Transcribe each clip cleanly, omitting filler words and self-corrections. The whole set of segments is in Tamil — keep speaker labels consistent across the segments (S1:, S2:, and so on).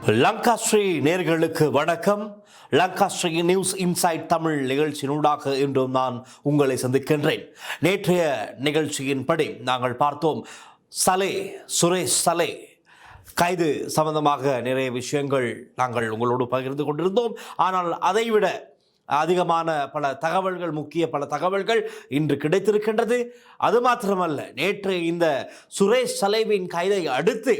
S1: லங்காஸ்ரீ நேர்களுக்கு வணக்கம். லங்காஸ்ரீ நியூஸ் இன்சைட் தமிழ் நிகழ்ச்சியினூடாக இன்றும் நான் உங்களை சந்திக்கின்றேன். நேற்றைய நிகழ்ச்சியின்படி நாங்கள் பார்த்தோம், சுரேஷ் சலே கைது சம்பந்தமாக நிறைய விஷயங்கள் நாங்கள் உங்களோடு பகிர்ந்து கொண்டிருந்தோம். ஆனால் அதைவிட அதிகமான முக்கிய பல தகவல்கள் இன்று கிடைத்திருக்கின்றது. அது மாத்திரமல்ல, நேற்று இந்த சுரேஷ் சலேவின் கைதை அடுத்து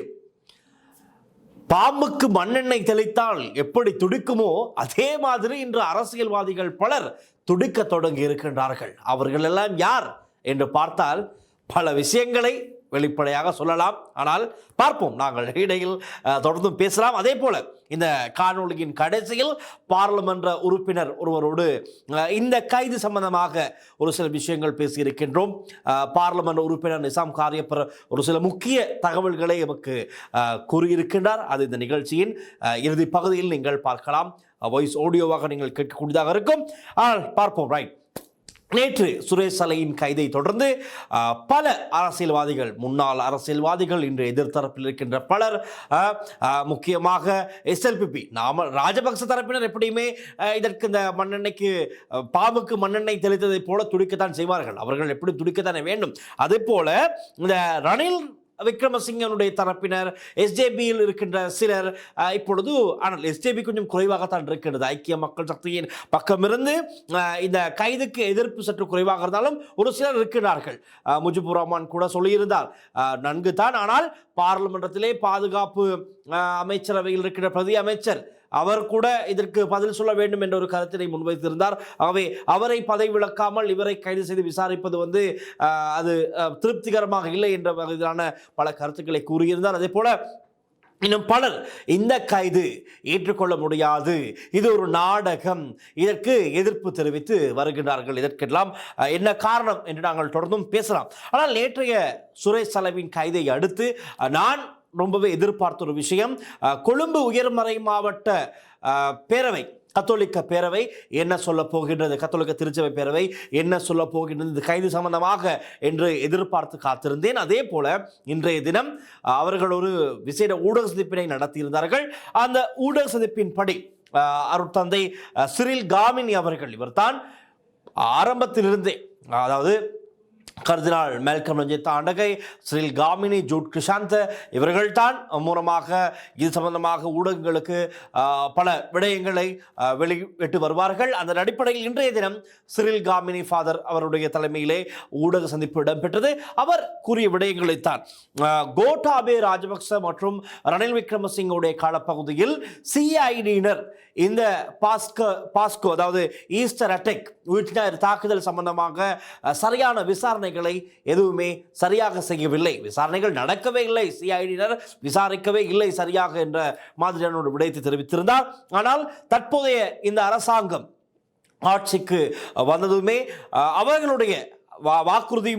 S1: பாம்புக்கு மண்ணெண்ணெய் தெளித்தால் எப்படி துடிக்குமோ அதே மாதிரி இன்று அரசியல்வாதிகள் பலர் துடிக்க தொடங்கி இருக்கின்றார்கள். அவர்கள் எல்லாம் யார் என்று பார்த்தால் பல விஷயங்களை வெளிப்படையாக சொல்லலாம். ஆனால் பார்ப்போம், நாங்கள் இடையில் தொடர்ந்து பேசலாம். அதே போல இந்த காணொலியின் கடைசியில் பாராளுமன்ற உறுப்பினர் ஒருவரோடு இந்த கைது சம்பந்தமாக ஒரு சில விஷயங்கள் பேசியிருக்கின்றோம். பாராளுமன்ற உறுப்பினர் நிசாம் காரியப்பர் ஒரு சில முக்கிய தகவல்களை நமக்கு கூறியிருக்கின்றார். அது இந்த நிகழ்ச்சியின் இறுதி பகுதியில் நீங்கள் பார்க்கலாம். வாய்ஸ் ஆடியோவாக நீங்கள் கேட்கக்கூடியதாக இருக்கும். ஆனால் பார்ப்போம். ரைட், நேற்று சுரேஷ் சலேயின் கைதை தொடர்ந்து பல அரசியல்வாதிகள், முன்னாள் அரசியல்வாதிகள், இன்று எதிர்த்தரப்பில் இருக்கின்ற பலர், முக்கியமாக SLPP ராஜபக்ச தரப்பினர் எப்படியுமே இதற்கு இந்த பாம்புக்கு மண்ணெண்ணெய் தெளித்ததை போல துடிக்கத்தான் செய்வார்கள். அவர்கள் எப்படி துடிக்கத்தானே வேண்டும். அதே போல இந்த ரணில் விக்ரமசிங்கனுடைய தரப்பினர், SJPயில் இருக்கின்ற சிலர் இப்பொழுது, ஆனால் SJP கொஞ்சம் குறைவாகத்தான் இருக்கின்றது. ஐக்கிய மக்கள் சக்தியின் பக்கமிருந்து இந்த கைதுக்கு எதிர்ப்பு சற்று குறைவாக இருந்தாலும் ஒரு சிலர் இருக்கிறார்கள். முஜிபுர் ரஹ்மான் கூட சொல்லியிருந்தார் நன்கு தான். ஆனால் பாராளுமன்றத்திலே பாதுகாப்பு அமைச்சரவையில் இருக்கிற பிரதி அமைச்சர் அவர் கூட இதற்கு பதில் சொல்ல வேண்டும் என்ற ஒரு கருத்தினை முன்வைத்திருந்தார். ஆகவே அவரை பதவி விலக்காமல் இவரை கைது செய்து விசாரிப்பது அது திருப்திகரமாக இல்லை என்ற வகையிலான பல கருத்துக்களை கூறியிருந்தார். அதே போல இன்னும் பலர் இந்த கைது ஏற்றுக்கொள்ள முடியாது, இது ஒரு நாடகம், இதற்கு எதிர்ப்பு தெரிவித்து வருகின்றார்கள். இதற்கெல்லாம் என்ன காரணம் என்று நாங்கள் தொடர்ந்தும் பேசலாம். ஆனால் நேற்றைய சுரேஷ் சலேவின் கைதை அடுத்து நான் ரொம்பவே எதிர்பார்த்த ஒரு விஷயம், கொழும்பு உயர்மறை மாவட்ட பேரவை, கத்தோலிக்க பேரவை என்ன சொல்ல போகின்றது, கத்தோலிக்க திருச்சபை பேரவை என்ன சொல்ல போகின்றது இந்த கைது சம்பந்தமாக என்று எதிர்பார்த்து காத்திருந்தேன். அதே போல இன்றைய தினம் அவர்கள் ஒரு விசேட ஊடக சந்திப்பினை நடத்தியிருந்தார்கள். அந்த ஊடக சந்திப்பின் படி அருட்தந்தை சிரில் காமினி அவர்கள், இவர்தான் ஆரம்பத்திலிருந்தே, அதாவது கர்தினால் மேல்கம் ரஞ்சித் ஆண்டகை, சிரில் காமினி, ஜூட் கிருஷாந்த் இவர்கள்தான் மூலமாக இது சம்பந்தமாக ஊடகங்களுக்கு பல விடயங்களை வெளியிட்டு வருவார்கள். அந்த அடிப்படையில் இன்றைய தினம் சிரில் காமினி ஃபாதர் அவருடைய தலைமையிலே ஊடக சந்திப்பு இடம்பெற்றது. அவர் கூறிய விடயங்களைத்தான், கோட்டாபே ராஜபக்ச மற்றும் ரணில் விக்ரமசிங்கோடைய காலப்பகுதியில் CIDயினர் இந்த பாஸ்கோ அதாவது ஈஸ்டர் அட்டாக், தாக்குதல் சம்பந்தமாக சரியான விசாரணைகளை எதுவுமே சரியாக செய்யவில்லை, விசாரணைகள் நடக்கவே இல்லை, CIDயினர் விசாரிக்கவே இல்லை சரியாக என்ற மாதிரியான ஒரு விடயத்தை தெரிவித்திருந்தார். ஆனால் தற்போதைய இந்த அரசாங்கம் ஆட்சிக்கு வந்ததுமே அவர்களுடைய வாக்குறுதி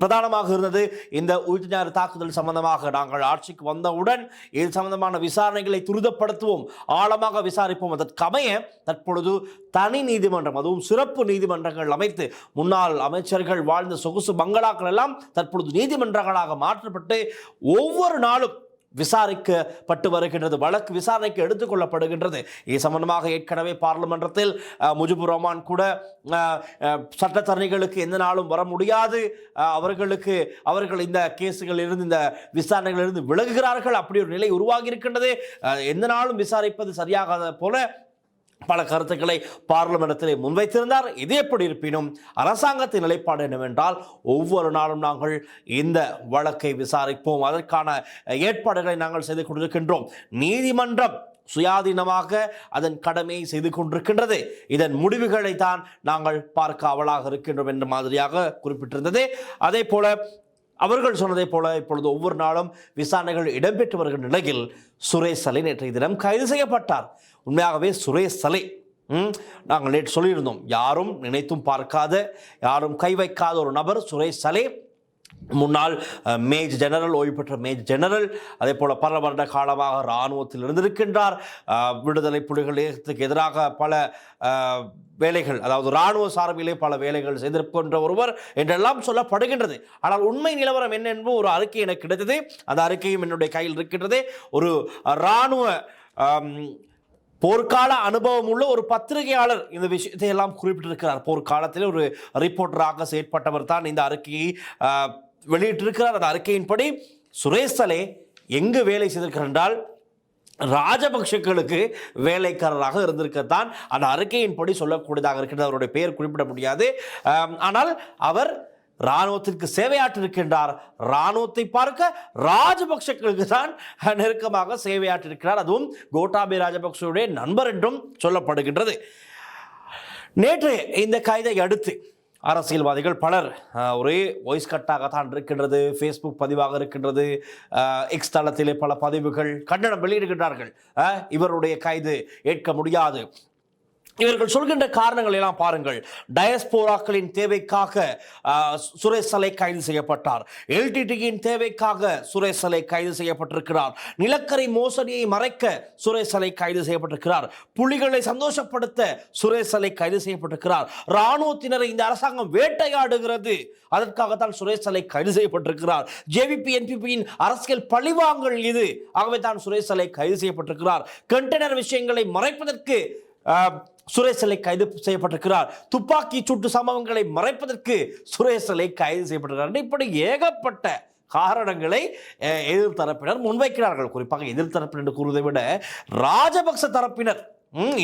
S1: பிரதானமாக இருந்தது, இந்த உயிர்ஞாறு தாக்குதல் சம்பந்தமாக நாங்கள் ஆட்சிக்கு வந்தவுடன் இது சம்பந்தமான விசாரணைகளை துரிதப்படுத்துவோம், ஆழமாக விசாரிப்போம். அதற்கமைய தற்பொழுது தனி நீதிமன்றம், அதுவும் சிறப்பு நீதிமன்றங்கள் அமைத்து முன்னாள் அமைச்சர்கள் வாழ்ந்த சொகுசு பங்களாக்கள் எல்லாம் தற்பொழுது நீதிமன்றங்களாக மாற்றப்பட்டு ஒவ்வொரு நாளும் விசாரிக்கப்பட்டு வருகின்றது, வழக்கு விசாரணைக்கு எடுத்துக்கொள்ளப்படுகின்றது. இது சம்பந்தமாக ஏற்கனவே பாராளுமன்றத்தில் முஜிபுர் ரஹ்மான் கூட சட்டத்தரணிகளுக்கு எந்த நாளும் வர முடியாது, அவர்கள் இந்த கேஸுகளிலிருந்து, இந்த விசாரணைகளிலிருந்து விலகுகிறார்கள், அப்படி ஒரு நிலை உருவாகி இருக்கின்றது. எந்த நாளும் விசாரிப்பது சரியாகாத போல பல கருத்துக்களை பார்லிமெண்டத்திலே முன்வைத்திருந்தார். இது எப்படி இருப்பினும் அரசாங்கத்தின் நிலைப்பாடு என்னவென்றால், ஒவ்வொரு நாளும் நாங்கள் இந்த வழக்கை விசாரிப்போம், அதற்கான ஏற்பாடுகளை நாங்கள் செய்து கொண்டிருக்கின்றோம், நீதிமன்றம் சுயாதீனமாக அதன் கடமையை செய்து கொண்டிருக்கின்றது, இதன் முடிவுகளை தான் நாங்கள் பார்க்க அவலாக இருக்கின்றோம் என்ற மாதிரியாக குறிப்பிட்டிருந்தது. அதே போல அவர்கள் சொன்னதை போல இப்பொழுது ஒவ்வொரு நாளும் விசாரணைகள் இடம்பெற்று வருகின்ற நிலையில் சுரேஷ் சலே நேற்றைய தினம் கைது செய்யப்பட்டார். உண்மையாகவே சுரேஷ் சலே, நாங்கள் நேற்று சொல்லியிருந்தோம், யாரும் நினைத்தும் பார்க்காத, யாரும் கை வைக்காத ஒரு நபர் சுரேஷ் சலே. முன்னாள் மேஜர் ஜெனரல், ஓய்வு பெற்ற மேஜர் ஜெனரல், அதே போல பல வருட காலமாக இராணுவத்தில் இருந்திருக்கின்றார். விடுதலை புலிகளுக்கு எதிராக பல வேலைகள், அதாவது இராணுவ சார்பிலே பல வேலைகள் செய்திருக்கின்ற ஒருவர் என்றெல்லாம் சொல்லப்படுகின்றது. ஆனால் உண்மை நிலவரம் என்ன என்பது ஒரு அறிக்கை எனக்கு கிடைத்தது. அந்த அறிக்கையும் என்னுடைய கையில் இருக்கின்றது. ஒரு இராணுவ போர்க்கால அனுபவம் உள்ள ஒரு பத்திரிகையாளர் இந்த விஷயத்தை எல்லாம் குறிப்பிட்டிருக்கிறார். போர்க்காலத்தில் ஒரு ரிப்போர்ட்டராக செயற்பட்டவர் தான் இந்த அறிக்கையை வெளியிட்டிருக்கிறார். அந்த அறிக்கையின்படி சுரேஷ் சலே எங்கு வேலை செய்திருக்கிறார் என்றால் ராஜபக்ஷக்களுக்கு வேலைக்காரராக இருந்திருக்கத்தான் அந்த அறிக்கையின்படி சொல்லக்கூடியதாக இருக்கிறது. அவருடைய பெயர் குறிப்பிட முடியாது. ஆனால் அவர் இராணுவத்திற்கு சேவையாற்றிருக்கின்றார். இராணுவத்தை பார்க்க ராஜபக்ஷக்களுக்கு தான் நெருக்கமாக சேவையாற்றிருக்கிறார். அதுவும் கோட்டாபய ராஜபக்ஷவுடைய நண்பர் என்றும் சொல்லப்படுகின்றது. நேற்று இந்த கைதை அடுத்து அரசியல்வாதிகள் பலர் ஒரே வாய்ஸ் கட்டாகத்தான் இருக்கின்றது, ஃபேஸ்புக் பதிவாக இருக்கின்றது, எக்ஸ் தளத்திலே பல பதிவுகள் கண்டனம் வெளியிடுகின்றார்கள். இவருடைய கைது ஏற்க முடியாது. இவர்கள் சொல்கின்ற காரணங்கள் எல்லாம் பாருங்கள். டயஸ்போராக்களின் தேவைக்காக சுரேஷ் சலே கைது செய்யப்பட்டார். எல்டிடியின் தேவைக்காக சுரேஷ் சலே கைது செய்யப்பட்டிருக்கிறார். நிலக்கரி மோசடியை மறைக்க சுரேஷ் சலே கைது செய்யப்பட்டிருக்கிறார். புலிகளை சந்தோஷப்படுத்த சுரேஷ் சலே கைது செய்யப்பட்டிருக்கிறார். இராணுவத்தினரை இந்த அரசாங்கம் வேட்டையாடுகிறது, அதற்காகத்தான் சுரேஷ் சலே கைது செய்யப்பட்டிருக்கிறார். ஜேவிபி என்பிபியின் அரசியல் பழிவாங்கல் இது, ஆகவே தான் சுரேஷ் சலே கைது செய்யப்பட்டிருக்கிறார். கண்டெய்னர் விஷயங்களை மறைப்பதற்கு சுரேஷ் சலே கைது செய்யப்பட்டிருக்கிறார். துப்பாக்கி சூட்டு சம்பவங்களை மறைப்பதற்கு சுரேஷ் சலே கைது செய்யப்பட்டிருக்கிறார். இப்படி ஏகப்பட்ட காரணங்களை எதிர்த்தரப்பினர் முன்வைக்கிறார்கள். குறிப்பாக எதிர்த்தரப்பினர் என்று கூறுவதை விட ராஜபக்ச தரப்பினர்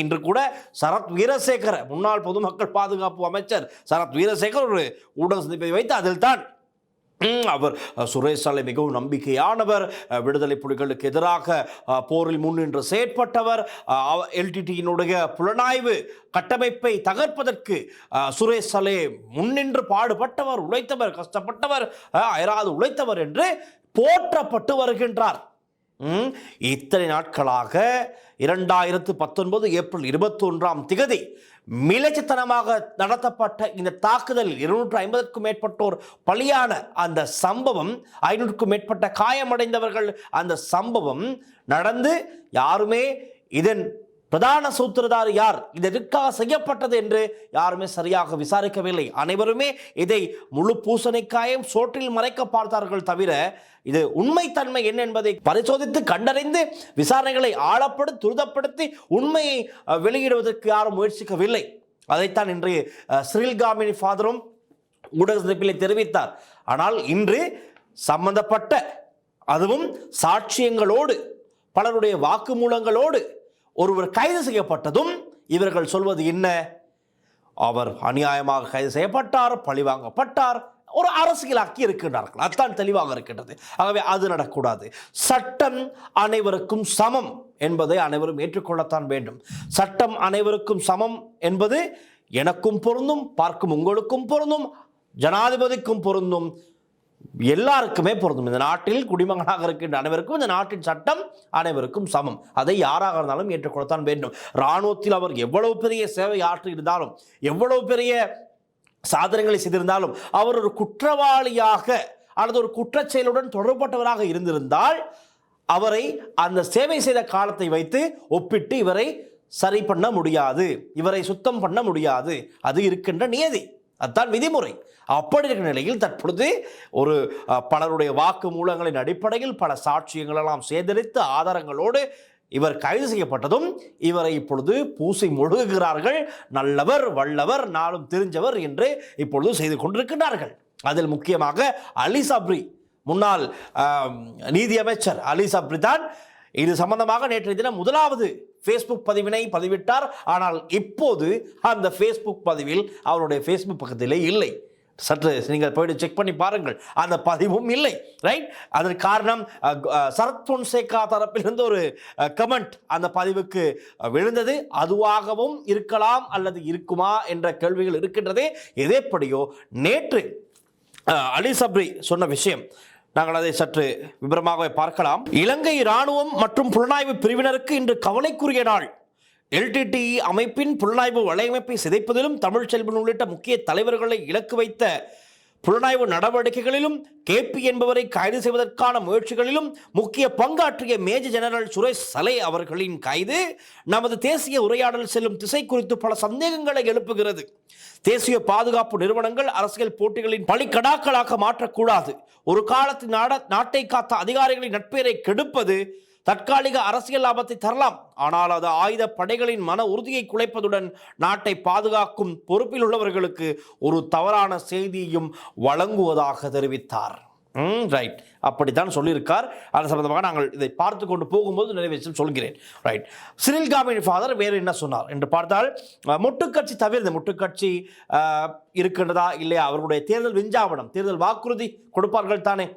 S1: இன்று கூட சரத் வீரசேகர முன்னாள் பொதுமக்கள் பாதுகாப்பு அமைச்சர் சரத் வீரசேகர் ஒரு ஊடக சந்திப்பை வைத்து அதில் தான் அவர் சுரேஷ் சலே மிகவும் நம்பிக்கையானவர், விடுதலை புலிகளுக்கு எதிராக போரில் முன்னின்று செயற்பட்டவர், எல்டிடியினுடைய புலனாய்வு கட்டமைப்பை தகர்ப்பதற்கு சுரேஷ் சலே முன்னின்று பாடுபட்டவர், உழைத்தவர், கஷ்டப்பட்டவர், அயராது உழைத்தவர் என்று போற்றப்பட்டு வருகின்றார். இத்தனை நாட்களாக 2019 ஏப்ரல் 21 மிலைச்சத்தனமாக நடத்தப்பட்ட இந்த தாக்குதலில் 250க்கும் மேற்பட்டோர் பலியான அந்த சம்பவம், 500க்கும் மேற்பட்ட காயமடைந்தவர்கள் அந்த சம்பவம் நடந்து யாருமே இதன் பிரதான சூத்திரதாரி யார், இது எதற்காக செய்யப்பட்டது என்று யாருமே சரியாக விசாரிக்கவில்லை. அனைவருமே இதை முழு பூசணிக்காயும் சோற்றில் மறைக்க பார்த்தார்கள் தவிர இது உண்மைத்தன்மை என்ன என்பதை பரிசோதித்து கண்டறிந்து விசாரணைகளை ஆழப்படுத்தி துரிதப்படுத்தி உண்மையை வெளியிடுவதற்கு யாரும் முயற்சிக்கவில்லை. அதைத்தான் இன்று ஸ்ரீல்காமினி ஃபாதரும் ஊடக சந்திப்பில் தெரிவித்தார். ஆனால் இன்று சம்பந்தப்பட்ட அதுவும் சாட்சியங்களோடு பலருடைய வாக்குமூலங்களோடு ஒருவர் கைது செய்யப்பட்டதும் இவர்கள் சொல்வது என்ன? அவர் அநியாயமாக கைது செய்யப்பட்டார், பழிவாங்கப்பட்டார், ஒரு அரசியலாக்கி இருக்கின்றார்கள். அதுதான் தெளிவாக இருக்கின்றது. ஆகவே அது நடக்கூடாது. சட்டம் அனைவருக்கும் சமம் என்பதை அனைவரும் ஏற்றுக்கொள்ளத்தான் வேண்டும். சட்டம் அனைவருக்கும் சமம் என்பது எனக்கும் பொருந்தும், பார்க்கும் உங்களுக்கும் பொருந்தும், ஜனாதிபதிக்கும் பொருந்தும், எல்லாருக்குமே பொருந்தும். இந்த நாட்டில் குடிமகனாக இருக்கின்ற அனைவருக்கும் இந்த நாட்டின் சட்டம் அனைவருக்கும் சமம். அதை யாராக இருந்தாலும் ஏற்றுக்கொள்ளத்தான் வேண்டும். இராணுவத்தில் அவர் எவ்வளவு பெரிய சேவை ஆற்றி இருந்தாலும், எவ்வளவு பெரிய சாதனைகளை செய்திருந்தாலும், அவர் ஒரு குற்றவாளியாக அல்லது ஒரு குற்றச்செயலுடன் தொடர்பட்டவராக இருந்திருந்தால் அவரை அந்த சேவை செய்த காலத்தை வைத்து ஒப்பிட்டு இவரை சரி பண்ண முடியாது, இவரை சுத்தம் பண்ண முடியாது. அது இருக்கின்ற நியதி, அதுதான் விதிமுறை. அப்படி இருக்கிற நிலையில் தற்பொழுது ஒரு பலருடைய வாக்கு மூலங்களின் அடிப்படையில் பல சாட்சியங்கள் எல்லாம் சேகரித்து ஆதாரங்களோடு இவர் கைது செய்யப்பட்டதும் இவரை இப்பொழுது பூசி முழுகுகிறார்கள். நல்லவர், வல்லவர், நாளும் தெரிஞ்சவர் என்று இப்பொழுது செய்து கொண்டிருக்கிறார்கள். அதில் முக்கியமாக அலி சப்ரி, முன்னாள் நீதி அமைச்சர் அலி சப்ரி தான் இது சம்பந்தமாக நேற்றைய தினம் முதலாவது ஃபேஸ்புக் பதிவினை பதிவிட்டார். ஆனால் இப்போது அந்த ஃபேஸ்புக் பதிவில் அவருடைய ஃபேஸ்புக் பக்கத்திலே இல்லை. சற்று நீங்கள் போயிட்டு செக் பண்ணி பாருங்கள், அந்த பதிவும் இல்லை. ரைட், அதற்கு காரணம் சரத் பொன்சேகா தரப்பிலிருந்து ஒரு கமெண்ட் அந்த பதிவுக்கு விழுந்தது. அதுவாகவும் இருக்கலாம் அல்லது இருக்குமா என்ற கேள்விகள் இருக்கின்றது. எதேப்படியோ நேற்று அலி சப்ரி சொன்ன விஷயம் நாங்கள் அதை சற்று விவரமாக பார்க்கலாம். இலங்கை இராணுவம் மற்றும் புலனாய்வு பிரிவினருக்கு இன்று கவலைக்குரிய நாள். எல்டிடி அமைப்பின் புலனாய்வு வலையமைப்பை சிதைப்பதிலும் தமிழ்ச்செல்வன் உள்ளிட்ட முக்கிய தலைவர்களை இலக்கு வைத்த புலனாய்வு நடவடிக்கைகளிலும் கேபி என்பவரை கைது செய்வதற்கான முயற்சிகளிலும் முக்கிய பங்காற்றிய மேஜர் ஜெனரல் சுரேஷ் சலே அவர்களின் கைது நமது தேசிய உரையாடல் செல்லும் திசை குறித்து பல சந்தேகங்களை எழுப்புகிறது. தேசிய பாதுகாப்பு நிறுவனங்கள் அரசியல் போட்டிகளின் பலிக்கடாக்களாக மாற்றக்கூடாது. ஒரு காலத்தில் நாட்டை காத்த அதிகாரிகளின் நட்பெயரை கெடுப்பது தற்காலிக அரசியல் லாபத்தை தரலாம், ஆனால் அது ஆயுத படைகளின் மன உறுதியை குலைப்பதுடன் நாட்டை பாதுகாக்கும் பொறுப்பில் உள்ளவர்களுக்கு ஒரு தவறான செய்தியையும் வழங்குவதாக தெரிவித்தார். ரைட், அப்படித்தான் சொல்லியிருக்கார். அது சம்பந்தமாக நாங்கள் இதை பார்த்து கொண்டு போகும்போது நிறைய விஷயம் சொல்கிறேன். ரைட், சிரில் காமினி ஃபாதர் வேறு என்ன சொன்னார் என்று பார்த்தால், முட்டுக்கட்சி தவிர்த்து முட்டுக்கட்சி இருக்கின்றதா இல்லையா, அவர்களுடைய தேர்தல் விஞ்ஞாபனம், தேர்தல் வாக்குறுதி கொடுப்பார்கள் தானே.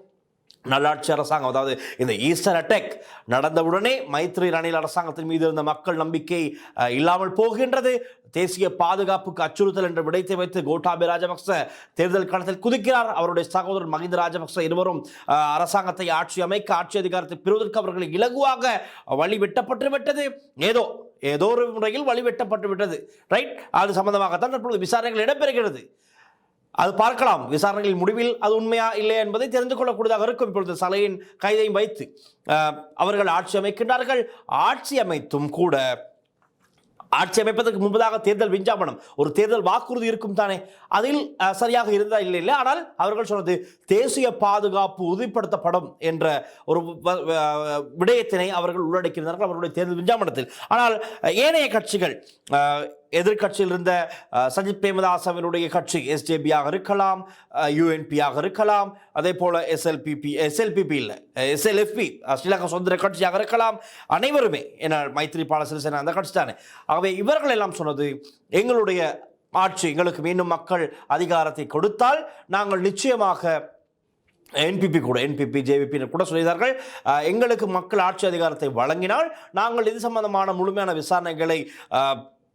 S1: நல்லாட்சி அரசாங்கம், அதாவது இந்த ஈஸ்டர் அட்டாக் நடந்தவுடனே மைத்ரி ரணில் அரசாங்கத்தின் மீது இருந்த மக்கள் நம்பிக்கை இல்லாமல் போகின்றது. தேசிய பாதுகாப்புக்கு அச்சுறுத்தல் என்று விடைத்து வைத்து கோட்டாபய ராஜபக்ச தேர்தல் களத்தில் குதிக்கிறார். அவருடைய சகோதரர் மஹிந்த ராஜபக்ச இருவரும் அரசாங்கத்தை ஆட்சி அமைக்க, ஆட்சி அதிகாரத்தை பெறுவதற்கு அவர்கள் இலகுவாக வழி வெட்டப்பட்டு விட்டது. ஏதோ ஒரு முறையில் வழி வெட்டப்பட்டு விட்டது. ரைட், அது சம்பந்தமாகத்தான் தற்பொழுது விசாரணைகள் இடம்பெறுகிறது. அது பார்க்கலாம், விசாரணைகளின் முடிவில் அது உண்மையா இல்லையா என்பதை தெரிந்து கொள்ளக்கூடியதாக இருக்கும். இப்பொழுது சலையின் கைதையும் வைத்து அவர்கள் ஆட்சி அமைக்கின்றார்கள். ஆட்சி அமைத்தும் கூட, ஆட்சி அமைப்பதற்கு முன்பதாக தேர்தல் விஞ்ஞாபனம், ஒரு தேர்தல் வாக்குறுதி இருக்கும் தானே, அதில் சரியாக இருந்தா இல்லை. ஆனால் அவர்கள் சொன்னது தேசிய பாதுகாப்பு உறுதிப்படுத்தப்படும் என்ற ஒரு விடயத்தினை அவர்கள் உள்ளடக்கியிருந்தார்கள் அவர்களுடைய தேர்தல் விஞ்ஞாபனத்தில். ஆனால் ஏனைய கட்சிகள், எதிர்கட்சியில் இருந்த சஜித் பிரேமதாசவினுடைய கட்சி எஸ்ஜேபியாக இருக்கலாம், யூஎன்பியாக இருக்கலாம், அதே போல எஸ்எல்பிபி இல்லை எஸ்எல்எஃப்பி ஸ்ரீலங்கா சுதந்திர கட்சியாக இருக்கலாம், அனைவருமே என்ன மைத்ரிபால சிறிசேன அந்த கட்சி தானே. ஆகவே இவர்கள் எல்லாம் சொன்னது, எங்களுடைய ஆட்சி, எங்களுக்கு மீண்டும் மக்கள் அதிகாரத்தை கொடுத்தால் நாங்கள் நிச்சயமாக என்பிபி ஜேவிபி கூட சொல்லியிருந்தார்கள், எங்களுக்கு மக்கள் ஆட்சி அதிகாரத்தை வழங்கினால் நாங்கள் இது சம்பந்தமான முழுமையான விசாரணைகளை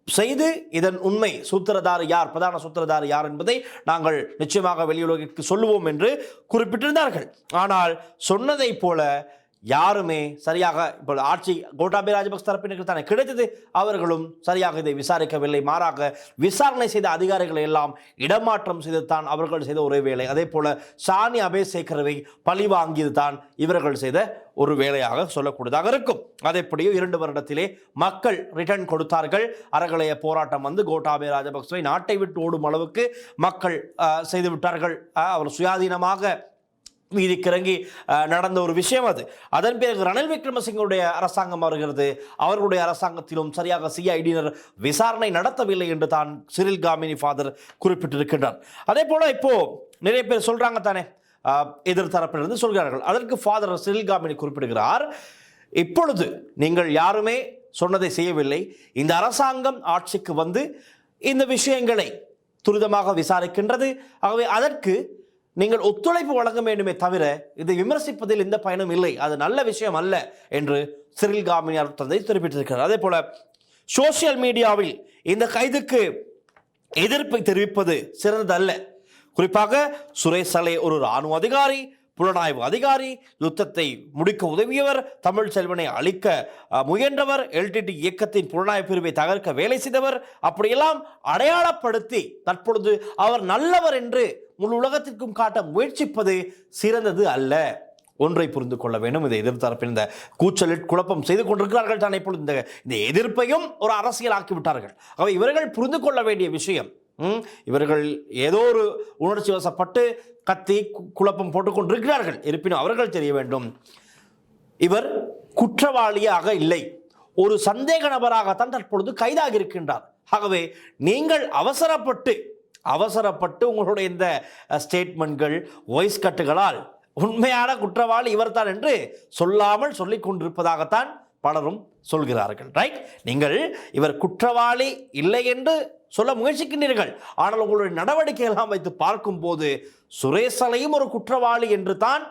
S1: செய்து இதன் உண்மை சூத்திரதாரி யார், பிரதான சூத்திரதாரி யார் என்பதை நாங்கள் நிச்சயமாக வெளியுலகிற்கு சொல்லுவோம் என்று குறிப்பிட்டிருந்தார்கள். ஆனால் சொன்னதை போல யாருமே சரியாக, இப்போ ஆட்சி கோட்டாபய ராஜபக்ச தரப்பினருக்கு தானே கிடைத்தது, அவர்களும் சரியாக இதை விசாரிக்கவில்லை. மாறாக விசாரணை செய்த அதிகாரிகளை எல்லாம் இடமாற்றம் செய்து தான் அவர்கள் செய்த ஒரே வேலை. அதே போல சானி அபேசேகரவை பழி வாங்கியது தான் இவர்கள் செய்த ஒரு வேலையாக சொல்லக்கூடியதாக இருக்கும். அதேபடியோ 2 வருடத்திலே மக்கள் ரிட்டர்ன் கொடுத்தார்கள். அறகலைய போராட்டம் வந்து கோட்டாபய ராஜபக்சவை நாட்டை விட்டு ஓடும் அளவுக்கு மக்கள் செய்து விட்டார்கள். அவர் சுயாதீனமாக வீதிக்கிறங்கி நடந்த ஒரு விஷயம் அது. அதன் பிறகு ரணில் விக்ரமசிங்கவுடைய அரசாங்கம் வருகிறது. அவர்களுடைய அரசாங்கத்திலும் சரியாக சிஐடியினர் விசாரணை நடத்தவில்லை என்று தான் சிரில் காமினி ஃபாதர் குறிப்பிட்டிருக்கின்றார். அதே போல இப்போ நிறைய பேர் சொல்றாங்க தானே, எதிர்த்தரப்பிலிருந்து சொல்கிறார்கள். அதற்கு ஃபாதர் சிரில் காமினி குறிப்பிடுகிறார், இப்பொழுது நீங்கள் யாருமே சொன்னதை செய்யவில்லை. இந்த அரசாங்கம் ஆட்சிக்கு வந்து இந்த விஷயங்களை துரிதமாக விசாரிக்கின்றது. ஆகவே அதற்கு நீங்கள் ஒத்துழைப்பு வழங்க வேண்டுமே தவிர இதை விமர்சிப்பதில் எந்த பயனும் இல்லை, அது நல்ல விஷயம் அல்ல என்று சிரில் காமினி தந்தை தெரிவித்திருக்கிறார். அதே போல சோசியல் மீடியாவில் இந்த கைதுக்கு எதிர்ப்பை தெரிவிப்பது சிறந்ததல்ல. குறிப்பாக சுரேஷ் சலே ஒரு இராணுவ அதிகாரி, புலனாய்வு அதிகாரி, யுத்தத்தை முடிக்க உதவியவர், தமிழ் செல்வனை அழிக்க முயன்றவர், எல்டிடி இயக்கத்தின் புலனாய்வு பிரிவை தகர்க்க வேலை செய்தவர், அப்படியெல்லாம் அடையாளப்படுத்தி தற்பொழுது அவர் நல்லவர் என்று முழு உலகத்திற்கும் காட்ட முயற்சிப்பது சிறந்தது அல்ல. ஒன்றை புரிந்து கொள்ள வேண்டும், இதை எதிர்த்தரப்பில் இந்த கூச்சலில் குழப்பம் செய்து கொண்டிருக்கிறார்கள் தான். இப்பொழுது இந்த எதிர்ப்பையும் ஒரு அரசியலாக்கி விட்டார்கள். அவை இவர்கள் புரிந்து கொள்ள வேண்டிய விஷயம், இவர்கள் ஏதோ ஒரு உணர்ச்சி வசப்பட்டு கத்தி குழப்பம் போட்டுக்கொண்டிருக்கிறார்கள். இருப்பினும் அவர்கள் தெரிய வேண்டும், இவர் குற்றவாளியாக இல்லை, ஒரு சந்தேக நபராகத்தான் தற்பொழுது கைதாகி இருக்கின்றார். ஆகவே நீங்கள் அவசரப்பட்டு உங்களுடைய இந்த ஸ்டேட்மெண்ட்கள், வாய்ஸ் கட்டுகளால் உண்மையான குற்றவாளி இவர்தான் என்று சொல்லாமல் சொல்லிக் கொண்டிருப்பதாகத்தான் பலரும் சொல்கிறார்கள். ரைட், நீங்கள் இவர் குற்றவாளி இல்லை என்று சொல்ல முயற்சிக்கின்றீர்கள். ஆனால் உங்களுடைய நடவடிக்கை எல்லாம் வைத்து பார்க்கும் போது சுரேசலையும் ஒரு குற்றவாளி என்று தான்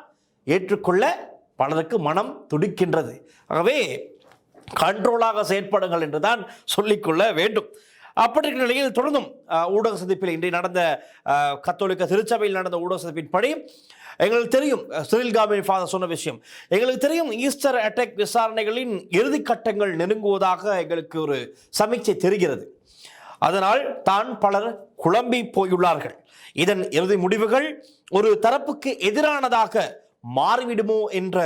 S1: ஏற்றுக்கொள்ள பலருக்கு மனம் துடிக்கின்றது. ஆகவே கண்ட்ரோலாக செயற்படுங்கள் என்று தான் சொல்லிக்கொள்ள வேண்டும். அப்படி இருக்கிற நிலையில் தொடர்ந்தும் ஊடக சந்திப்பில் இன்றைய நடந்த கத்தோலிக்க திருச்சபையில் நடந்த ஊடக சந்திப்பின்படி எங்களுக்கு தெரியும், சிரில் காமினி ஃபாதர் சொன்ன விஷயம் எங்களுக்கு தெரியும், ஈஸ்டர் அட்டாக் விசாரணைகளின் இறுதி கட்டங்கள் நெருங்குவதாக எங்களுக்கு ஒரு சமீட்சை தெரிகிறது. அதனால் தான் பலர் குழம்பி போயுள்ளார்கள். இதன் இறுதி முடிவுகள் ஒரு தரப்புக்கு எதிரானதாக மாறிவிடுமோ என்ற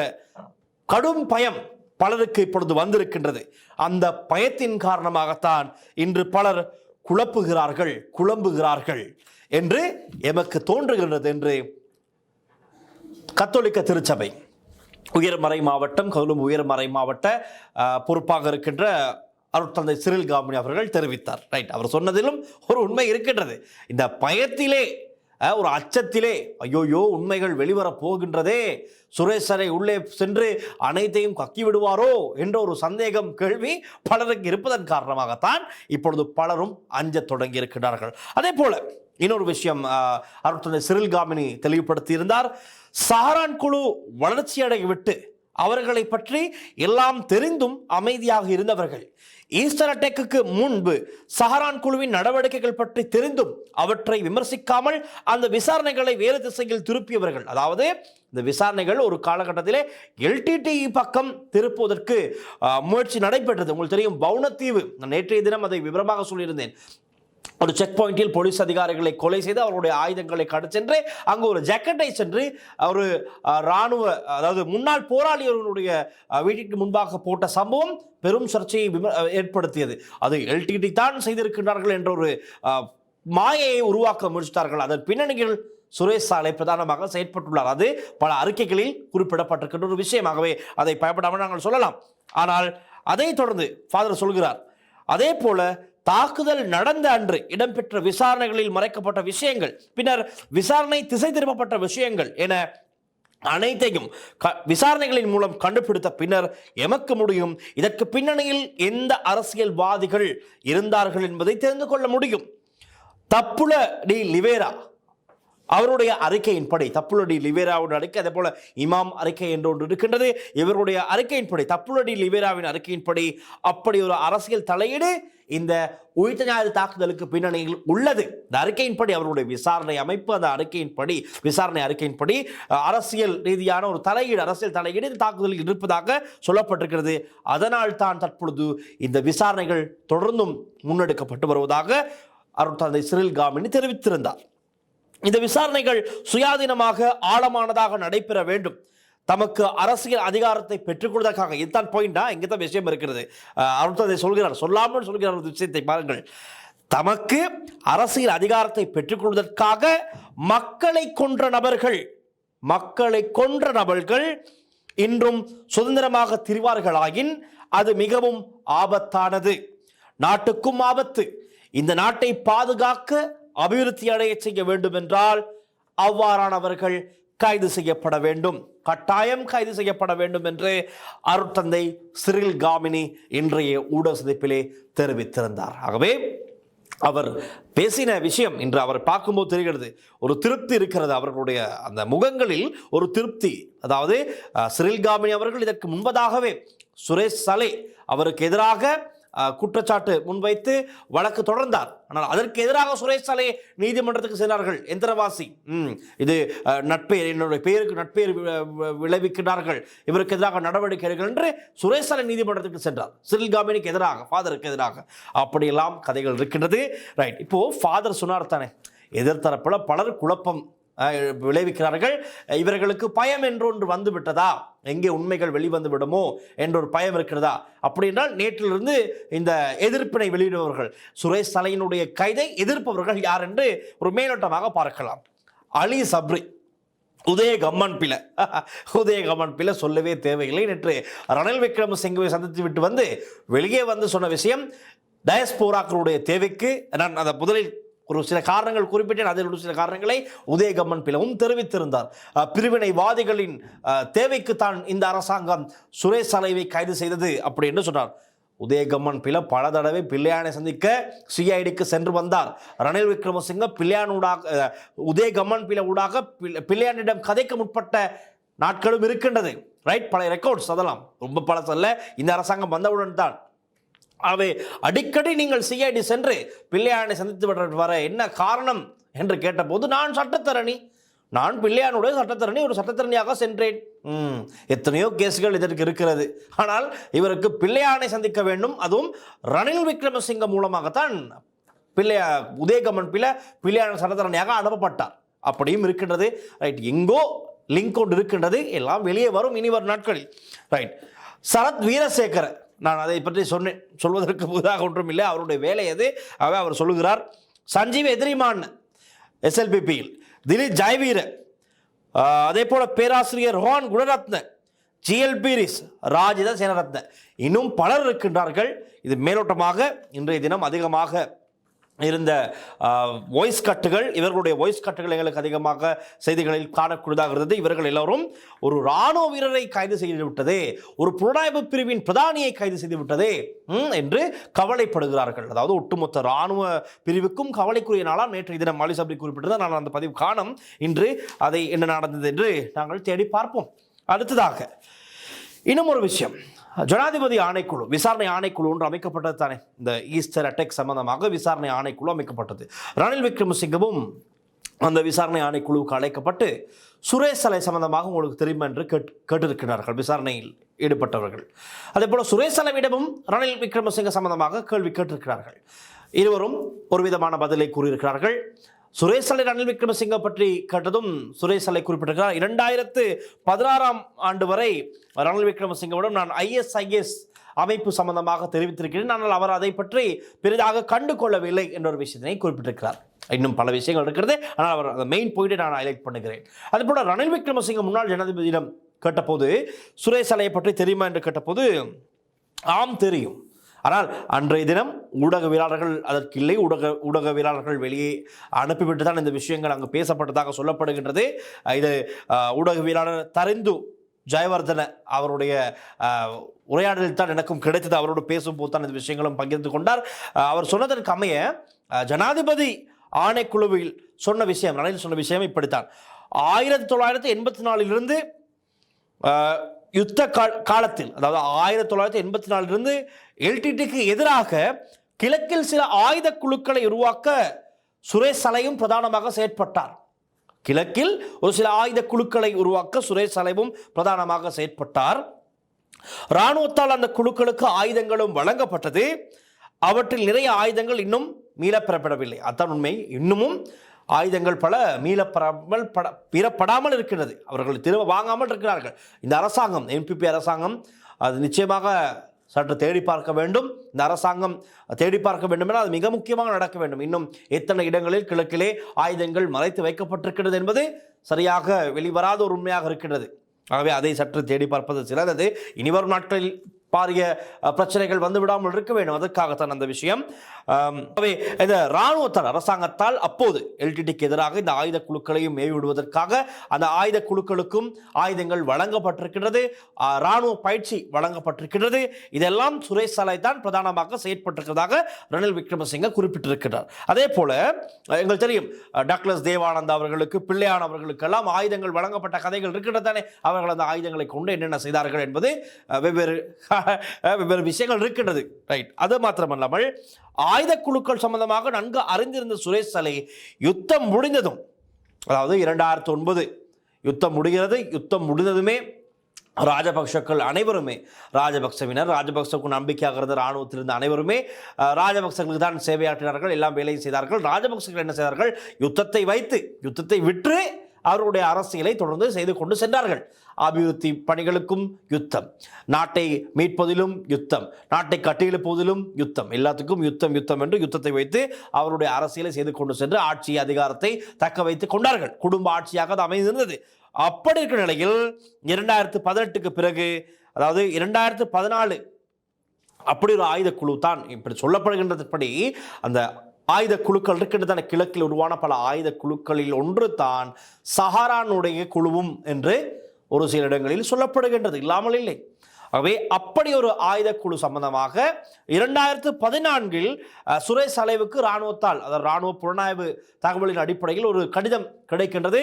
S1: கடும் பயம் பலருக்கு இப்பொழுது வந்திருக்கின்றது. அந்த பயத்தின் காரணமாகத்தான் இன்று பலர் குழம்புகிறார்கள் என்று எமக்கு தோன்றுகின்றது என்று கத்தோலிக்க திருச்சபை உயர்மறை மாவட்டம், கொழும்பு உயர்மறை மாவட்ட பொறுப்பாக இருக்கின்ற அருட்தந்தை சிறில் காமினி அவர்கள் தெரிவித்தார். ரைட், அவர் சொன்னதிலும் ஒரு உண்மை இருக்கின்றது. இந்த பயத்திலே, ஒரு அச்சத்திலே, ஐயோயோ உண்மைகள் வெளிவரப் போகின்றதே, சுரேசரை உள்ளே சென்று அனைத்தையும் கக்கி விடுவாரோ என்ற ஒரு சந்தேகம், கேள்வி பலருக்கு இருப்பதன் காரணமாகத்தான் இப்பொழுது பலரும் அஞ்சத் தொடங்கி இருக்கின்றார்கள். அதே போல இன்னொரு விஷயம் அருட்தந்தை சிறில் காமினி தெளிவுபடுத்தி இருந்தார். சஹரான் குழு வளர்ச்சியடைய விட்டு அவர்களை பற்றி எல்லாம் தெரிந்தும் அமைதியாக இருந்தவர்கள், ஈஸ்டர் அட்டாக்கு முன்பு சஹரான் குழுவின் நடவடிக்கைகள் பற்றி தெரிந்தும் அவற்றை விமர்சிக்காமல் அந்த விசாரணைகளை வேறு திசையில் திருப்பியவர்கள். அதாவது இந்த விசாரணைகள் ஒரு காலகட்டத்திலே LTTE பக்கம் திருப்புவதற்கு முயற்சி நடைபெற்றது. உங்களுக்கு தெரியும், வவுனத்தீவு, நேற்றைய தினம் அதை விவரமாக சொல்லியிருந்தேன். ஒரு செக் பாயிண்டில் போலீஸ் அதிகாரிகளை கொலை செய்து அவருடைய ஆயுதங்களை கடந்து சென்று அங்கு ஒரு ஜாக்கெட்டை சென்று ஒரு இராணுவ, அதாவது முன்னாள் போராளிகளுடைய வீட்டிற்கு முன்பாக போட்ட சம்பவம் பெரும் சர்ச்சையை ஏற்படுத்தியது. அது LTTE தான் செய்திருக்கின்றார்கள் என்ற ஒரு மாயையை உருவாக்க முயற்சித்தார்கள். அதன் பின்னணியில் சுரேஷ் சாலை பிரதானமாக செயற்பட்டுள்ளார். அது பல அறிக்கைகளில் குறிப்பிடப்பட்டிருக்கின்ற ஒரு விஷயமாகவே அதை பயப்படாமல் நாங்கள் சொல்லலாம். ஆனால் அதை தொடர்ந்து ஃபாதர் சொல்கிறார், அதே போல தாக்குதல் நடந்த அன்று இடம்பெற்ற விசாரணைகளில் மறைக்கப்பட்ட விஷயங்கள், பின்னர் விசாரணை திசை திருப்பப்பட்ட விஷயங்கள் என அனைத்தையும் விசாரணைகளின் மூலம் கண்டுபிடித்த பின்னர் எமக்கு முடியும் இதற்கு பின்னணியில் எந்த அரசியல்வாதிகள் இருந்தார்கள் என்பதை தெரிந்து கொள்ள முடியும். தப்புல டி லிவேரா அவருடைய அறிக்கையின்படி, தப்புல டி லிவேராவுடைய அறிக்கை, அதே போல இமாம் அறிக்கை என்று ஒன்று இருக்கின்றது, இவருடைய அறிக்கையின்படி, தப்புல டி லிவேராவின் அறிக்கையின்படி அப்படி ஒரு அரசியல் தலையீடு இந்த உயிர்த்த ஞாயிறு தாக்குதலுக்கு பின்னணியில் உள்ளது. இந்த அறிக்கையின்படி, அவருடைய விசாரணை அமைப்பு, அந்த அறிக்கையின்படி, விசாரணை அறிக்கையின்படி அரசியல் ரீதியான ஒரு தலையீடு, அரசியல் தலையீடு இந்த தாக்குதலில் இருப்பதாக சொல்லப்பட்டிருக்கிறது. அதனால் தான் தற்பொழுது இந்த விசாரணைகள் தொடர்ந்தும் முன்னெடுக்கப்பட்டு வருவதாக அருட்தந்தை சிறில் காமினி தெரிவித்திருந்தார். இந்த விசாரணைகள் சுயாதீனமாக ஆழமானதாக நடைபெற வேண்டும். தமக்கு அரசியல் அதிகாரத்தை பெற்றுக் கொள்வதற்காக, இதுதான் பாயிண்டா, இங்கே தான் விஷயம் இருக்கிறது. அருட்தந்தை சொல்கிறார், சொல்லாமல் சொல்கிறார் ஒரு விஷயத்தை பாருங்கள். தமக்கு அரசியல் அதிகாரத்தை பெற்றுக் கொள்வதற்காக மக்களை கொன்ற நபர்கள் இன்றும் சுதந்திரமாக திரிவார்களாயின் அது மிகவும் ஆபத்தானது, நாட்டுக்கும் ஆபத்து. இந்த நாட்டை பாதுகாக்க, அபிவிருத்தி அடைய செய்ய வேண்டும் என்றால் அவ்வாறானவர்கள் கைது செய்யப்பட வேண்டும், கட்டாயம் கைது செய்யப்பட வேண்டும் என்று அருட்தந்தை சிறில் காமினி இன்றைய ஊடக சந்திப்பிலே தெரிவித்திருந்தார். ஆகவே அவர் பேசின விஷயம் இன்று அவர் பார்க்கும்போது தெரிகிறது, ஒரு திருப்தி இருக்கிறது அவர்களுடைய அந்த முகங்களில், ஒரு திருப்தி. அதாவது சிறில் காமினி அவர்கள் இதற்கு முன்பதாகவே சுரேஷ் சலே அவருக்கு எதிராக குற்றச்சாட்டு முன்வைத்து வழக்கு தொடர்ந்தார். ஆனால் அதற்கு எதிராக சுரேஷ் சாலை நீதிமன்றத்துக்கு சென்றார்கள். எந்திரவாசி, இது நட்பெயர், என்னுடைய பெயருக்கு நட்பெயர் விளைவிக்கிறார்கள், இவருக்கு எதிராக நடவடிக்கை எடுங்கள் என்று சுரேஷ் சாலை நீதிமன்றத்துக்கு சென்றார். சிறில் காமினிக்கு எதிராக, ஃபாதருக்கு எதிராக. அப்படியெல்லாம் கதைகள் இருக்கின்றது. ரைட், இப்போ ஃபாதர் சொன்னார் தானே, எதிர்த்தரப்புல பலர் குழப்பம் விளைவிக்கிறார்கள், இவர்களுக்கு பயம் என்றொன்று வந்து விட்டதா, எங்கே உண்மைகள் வெளிவந்து விடுமோ என்ற ஒரு பயம் இருக்கிறதா? அப்படி என்றால் நேற்றிலிருந்து இந்த எதிர்ப்பினை வெளியிடுபவர்கள், சுரேஷ் சலையினுடைய கைதை எதிர்ப்பவர்கள் யார் என்று ஒரு மேலோட்டமாக பார்க்கலாம். அலி சப்ரி, உதய கம்மன் பில சொல்லவே தேவையில்லை. நேற்று ரணில் விக்ரமசிங்கவை சந்தித்து விட்டு வந்து வெளியே வந்து சொன்ன விஷயம், டயஸ்போராக்களுடைய தேவைக்கு நான் அந்த முதலில் ஒரு சில காரணங்கள் குறிப்பிட்டேன், அதில் ஒரு சில காரணங்களை உதய கம்மன் பிலவும் தெரிவித்திருந்தார். பிரிவினைவாதிகளின் தேவைக்கு தான் இந்த அரசாங்கம் சுரேஷ் சலைவை கைது செய்தது அப்படி என்று சொன்னார். உதய கம்மன் பில பல தடவை பிள்ளையானை சந்திக்க CIDக்கு சென்று வந்தார். ரணில் விக்ரமசிங்க பிள்ளையானூடாக, உதய கம்மன் பில ஊடாக பிள்ளையானிடம் கதைக்க முற்பட்ட நாட்களும் இருக்கின்றது. ரைட், பல ரெக்கார்ட்ஸ், அதெல்லாம் ரொம்ப பழசல்ல, இந்த அரசாங்கம் வந்தவுடன் தான். ஆகவே அடிக்கடி நீங்கள் CID சென்று பிள்ளையானை சந்தித்து வர என்ன காரணம் என்று கேட்டபோது, நான் பிள்ளையானுடைய சட்டத்தரணி, ஒரு சட்டத்தரணியாக சென்றேன். எத்தனையோ கேஸ்கள் இதற்கு இருக்கிறது, ஆனால் இவருக்கு பிள்ளையானை சந்திக்க வேண்டும், அதுவும் ரணில் விக்ரமசிங்க மூலமாகத்தான் உதய கம்மன் பிள்ளையான சட்டத்தரணியாக அனுப்பப்பட்டார். அப்படியும் இருக்கின்றது. ரைட், எங்கோ லிங்க் கொண்டு இருக்கின்றது, எல்லாம் வெளியே வரும் இனி வரும் நாட்களில். ரைட், சரத் வீரசேகர, நான் அதை பற்றி சொல்வதற்கு புதிதாக ஒன்றும் இல்லை, அவருடைய வேலை அது. அவர் சொல்லுகிறார், சஞ்சீவ் எதிரிமான் SLPPயில், திலீப் ஜெயவீர, அதே போல பேராசிரியர் ரோஹன் குணரத்ன, GL பீரிஸ், ராஜித சேனரத்ன, இன்னும் பலர் இருக்கின்றார்கள். இது மேலோட்டமாக இன்றைய தினம் அதிகமாக இருந்த வாய்ஸ் கட்டுகள், இவர்களுடைய வாய்ஸ் கட்டுகள் எங்களுக்கு அதிகமாக செய்திகளில் காணக்கூடியதாக இருந்தது. இவர்கள் எல்லோரும் ஒரு இராணுவ வீரரை கைது செய்து விட்டதே, ஒரு புலனாய்வு பிரிவின் பிரதானியை கைது செய்து விட்டதே என்று கவலைப்படுகிறார்கள். அதாவது ஒட்டுமொத்த இராணுவ பிரிவுக்கும் கவலைக்குரிய நாளாம் நேற்றைய தினம் மாலி சப்ரி குறிப்பிட்டது. நான் அந்த பதிவு காணும். இன்று அதை என்ன நடந்தது என்று நாங்கள் தேடி பார்ப்போம். அடுத்ததாக இன்னும் ஒரு விஷயம், ஜனாதிபதி ஆணைக்குழு, விசாரணை ஆணைக்குழு ஒன்று அமைக்கப்பட்டது தானே. இந்த ஈஸ்டர் அட்டாக் சம்பந்தமாக விசாரணை ஆணைக்குழு அமைக்கப்பட்டது. ரணில் விக்ரமசிங்கவும் அந்த விசாரணை ஆணைக்குழுவுக்கு அழைக்கப்பட்டு சுரேஷ் சலை சம்பந்தமாக உங்களுக்கு தெரியும் என்று கேட்டிருக்கிறார்கள் விசாரணையில் ஈடுபட்டவர்கள். அதே போல சுரேஷ் சலைவிடமும் ரணில் விக்ரமசிங்க சம்பந்தமாக கேள்வி கேட்டிருக்கிறார்கள். இருவரும் ஒரு விதமான பதிலை கூறியிருக்கிறார்கள். சுரேஷ் சலை ரணில் விக்ரமசிங்க பற்றி கேட்டதும் சுரேஷ் சலை குறிப்பிட்டிருக்கிறார், 2016 ஆண்டு வரை ரணில் விக்ரமசிங்கவிடம் நான் ISIS அமைப்பு சம்பந்தமாக தெரிவித்திருக்கிறேன், ஆனால் அவர் அதை பற்றி பெரிதாக கண்டு கொள்ளவில்லை என்ற ஒரு விஷயத்தினை குறிப்பிட்டிருக்கிறார். இன்னும் பல விஷயங்கள் இருக்கிறது, ஆனால் அவர் அந்த மெயின் பாயிண்டை நான் ஹைலைட் பண்ணுகிறேன். அதுபோல ரணில் விக்ரமசிங்க முன்னாள் ஜனாதிபதியிடம் கேட்டபோது சுரேஷ் சலையை பற்றி தெரியுமா என்று கேட்டபோது ஆம் தெரியும், ஆனால் அன்றைய தினம் ஊடகவியலாளர்கள் அதற்கு இல்லை, ஊடகவியலாளர்கள் வெளியே அனுப்பிவிட்டு தான் இந்த விஷயங்கள் அங்கு பேசப்பட்டதாக சொல்லப்படுகின்றது. இது ஊடகவியலாளர் தரிந்து ஜெயவர்தன அவருடைய உரையாடலில் தான் எனக்கும் கிடைத்தது. அவரோடு பேசும்போது தான் இந்த விஷயங்களும் பகிர்ந்து கொண்டார். அவர் சொன்னதற்கு அமைய ஜனாதிபதி ஆணைக்குழுவில் சொன்ன விஷயம், ரணில் சொன்ன விஷயம் இப்படித்தான், 1984 யுத்த காலத்தில், அதாவது 1984 LTTக்கு எதிராக கிழக்கில் சில ஆயுத குழுக்களை உருவாக்க சுரேஷ் சலையும் பிரதானமாக செயற்பட்டார். கிழக்கில் ஒரு சில ஆயுத குழுக்களை உருவாக்க சுரேஷ் சலைவும் பிரதானமாக செயற்பட்டார். இராணுவத்தால் அந்த குழுக்களுக்கு ஆயுதங்களும் வழங்கப்பட்டது. அவற்றில் நிறைய ஆயுதங்கள் இன்னும் மீளப்பெறப்படவில்லை. அதான் உண்மை. இன்னமும் ஆயுதங்கள் பல மீளப்படாமல் இருக்கிறது. அவர்கள் திரும்ப வாங்காமல் இருக்கிறார்கள். இந்த அரசாங்கம், NPP அரசாங்கம், அது நிச்சயமாக சற்று தேடி பார்க்க வேண்டும். இந்த அரசாங்கம் தேடி பார்க்க வேண்டும் என அது மிக முக்கியமாக நடக்க வேண்டும். இன்னும் எத்தனை இடங்களில் கிழக்கிலே ஆயுதங்கள் மறைத்து வைக்கப்பட்டிருக்கிறது என்பது சரியாக வெளிவராத ஒரு உண்மையாக இருக்கிறது. ஆகவே அதை சற்று தேடி பார்ப்பது சிறந்தது. இனிவரும் நாட்களில் பாரிய பிரச்சனைகள் வந்து விடாமல் இருக்க வேண்டும். அதற்காகத்தான் அந்த விஷயம். இந்த இராணுவத்தால், அரசாங்கத்தால் அப்போது LTTக்கு எதிராக இந்த ஆயுத குழுக்களையும் மேவி விடுவதற்காக அந்த ஆயுத குழுக்களுக்கும் ஆயுதங்கள் வழங்கப்பட்டிருக்கிறது, இராணுவ பயிற்சி வழங்கப்பட்டிருக்கிறது. இதெல்லாம் சுரேஷ் சலை தான் பிரதானமாக செயற்பட்டிருக்கிறதாக ரணில் விக்ரமசிங்க குறிப்பிட்டிருக்கிறார். அதே போல எங்களுக்கு தெரியும், டாக்டர் தேவானந்தா அவர்களுக்கு, பிள்ளையான் அவர்களுக்கெல்லாம் ஆயுதங்கள் வழங்கப்பட்ட கதைகள் இருக்கின்றதானே. அவர்கள் அந்த ஆயுதங்களை கொண்டு என்னென்ன செய்தார்கள் என்பது வெவ்வேறு விஷயங்கள் இருக்கின்றது. ரைட். அது மாத்திரமல்லாமல் ஆயுத குழுக்கள் சம்பந்தமாக நன்கு அறிந்திருந்த சுரேஷ் சலை யுத்தம் முடிந்ததும், அதாவது 2009 யுத்தம் முடிகிறது, யுத்தம் முடிந்ததுமே ராஜபக்சக்கள் அனைவருமே, ராஜபக்சவினர், ராஜபக்சவுக்கு நம்பிக்கையாக இருந்த இராணுவத்தில் இருந்த அனைவருமே ராஜபக்சர்களுக்கு தான் சேவையாற்றினார்கள், எல்லாம் வேலையை செய்தார்கள். ராஜபக்சர்கள் என்ன செய்தார்கள், யுத்தத்தை விற்று அவருடைய அரசியலை தொடர்ந்து செய்து கொண்டு சென்றார்கள். அபிவிருத்தி பணிகளுக்கும் யுத்தம், நாட்டை மீட்பதிலும் யுத்தம், நாட்டை கட்டியெழுப்புவதிலும் யுத்தம், எல்லாத்துக்கும் யுத்தம் என்று யுத்தத்தை வைத்து அவருடைய அரசியலை செய்து கொண்டு சென்று ஆட்சி அதிகாரத்தை தக்க வைத்துக் கொண்டார்கள். குடும்ப ஆட்சியாக அது அமைந்திருந்தது. அப்படி இருக்கிற நிலையில் 2018க்கு பிறகு, அதாவது 2014 அப்படி ஒரு ஆயுத குழு தான் இப்படி சொல்லப்படுகின்றதுபடி அந்த ஆயுத குழுக்கள் இருக்கின்றன. கிழக்கில் உருவான பல ஆயுத குழுக்களில் ஒன்று தான் சஹரானுடைய குழுவும் என்று ஒரு சில இடங்களில் சொல்லப்படுகின்றது, இல்லாமல் இல்லை. ஆகவே அப்படி ஒரு ஆயுத குழு சம்பந்தமாக 2014 சுரேஷ் சலைவுக்கு இராணுவத்தால், அதாவது இராணுவ புலனாய்வு தகவலின் அடிப்படையில் ஒரு கடிதம் கிடைக்கின்றது.